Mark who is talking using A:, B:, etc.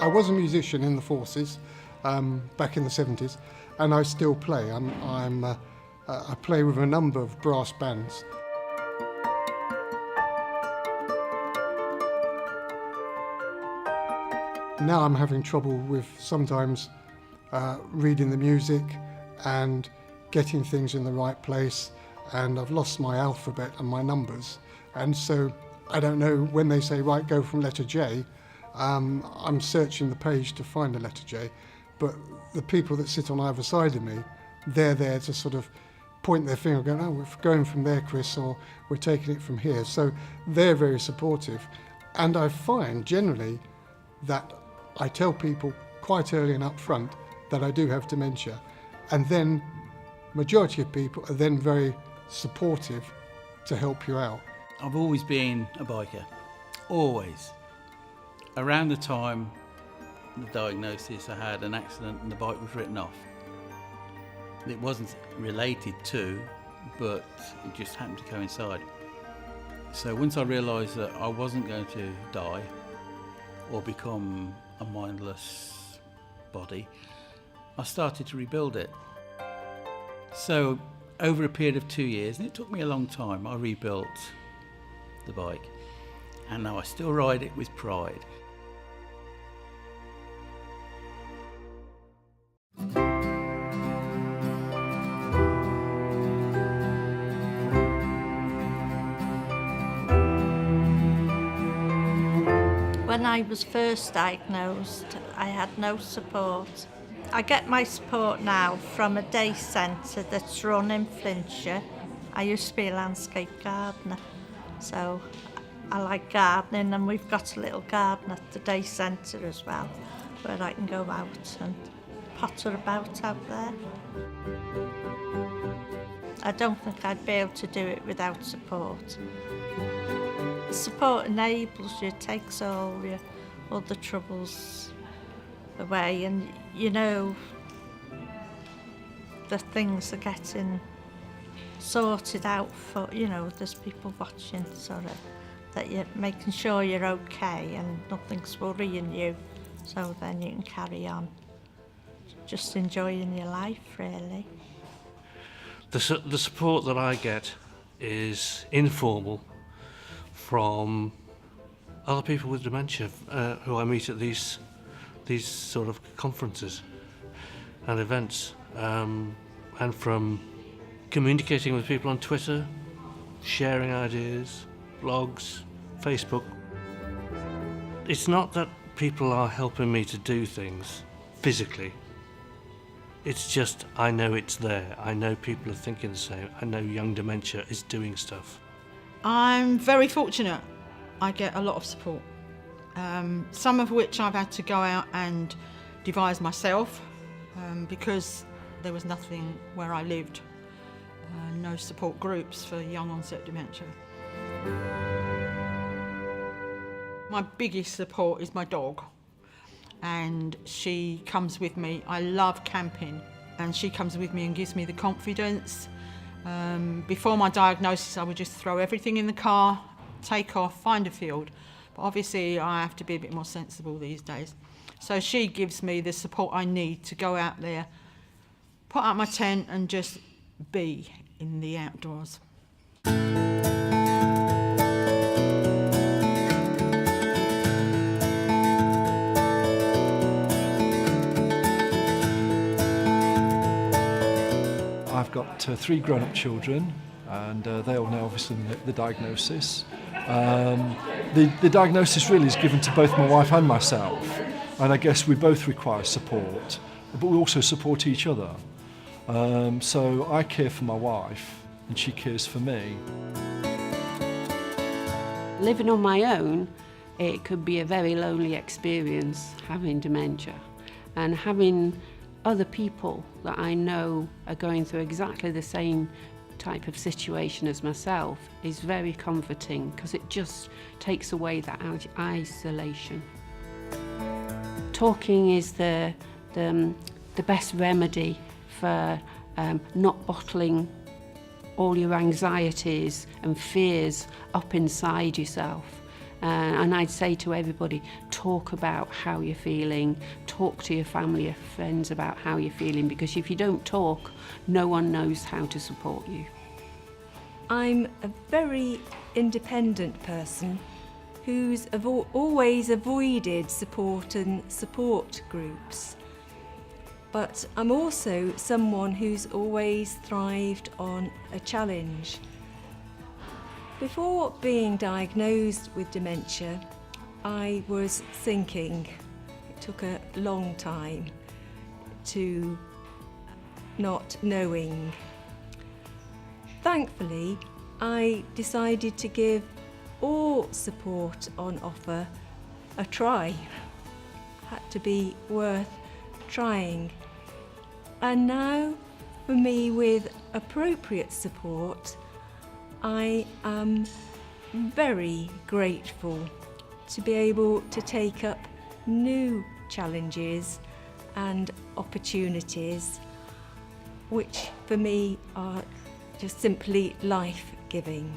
A: I was a musician in the forces back in the 70s, and I still play. I play with a number of brass bands. Now I'm having trouble with sometimes reading the music and getting things in the right place, and I've lost my alphabet and my numbers, and so I don't know when they say, right, go from letter J, I'm searching the page to find a letter J, but the people that sit on either side of me, they're there to sort of point their finger going, oh, we're going from there, Chris, or we're taking it from here. So they're very supportive, and I find generally that I tell people quite early and up front that I do have dementia, and then majority of people are then very supportive to help you out.
B: I've always been a biker, always. Around the time of the diagnosis, I had an accident and the bike was written off. It wasn't related to, but it just happened to coincide. So once I realised that I wasn't going to die or become a mindless body, I started to rebuild it. So over a period of 2 years, and it took me a long time, I rebuilt the bike, and now I still ride it with pride.
C: When I was first diagnosed, I had no support. I get my support now from a day centre that's run in Flintshire. I used to be a landscape gardener, so I like gardening, and we've got a little garden at the day centre as well, where I can go out and potter about out there. I don't think I'd be able to do it without support. Support enables you, takes all the troubles away, and you know the things are getting sorted out for, you know, there's people watching, sort of, that you're making sure you're okay and nothing's worrying you, so then you can carry on just enjoying your life, really.
D: The support that I get is informal from other people with dementia who I meet at these sort of conferences and events, and from communicating with people on Twitter, sharing ideas, blogs, Facebook. It's not that people are helping me to do things physically. It's just I know it's there. I know people are thinking the same. I know Young Dementia is doing stuff.
E: I'm very fortunate. I get a lot of support, some of which I've had to go out and devise myself, because there was nothing where I lived, no support groups for young onset dementia. My biggest support is my dog, and she comes with me. I love camping, and she comes with me and gives me the confidence. Before my diagnosis, I would just throw everything in the car, take off, find a field. But obviously I have to be a bit more sensible these days. So she gives me the support I need to go out there, put up my tent and just be in the outdoors.
F: I've got 3 grown-up children, and they all know obviously the diagnosis. The diagnosis really is given to both my wife and myself, and I guess we both require support, but we also support each other. So I care for my wife and she cares for me.
G: Living on my own, it could be a very lonely experience having dementia, and having other people that I know are going through exactly the same type of situation as myself is very comforting, because it just takes away that isolation. Talking is the best remedy for not bottling all your anxieties and fears up inside yourself, And I'd say to everybody, talk about how you're feeling, talk to your family or friends about how you're feeling, because if you don't talk, no one knows how to support you.
H: I'm a very independent person who's always avoided support and support groups. But I'm also someone who's always thrived on a challenge. Before being diagnosed with dementia, I was thinking. It took a long time to not knowing. Thankfully, I decided to give all support on offer a try. Had to be worth trying. And now, for me, with appropriate support, I am very grateful to be able to take up new challenges and opportunities, which for me are just simply life-giving.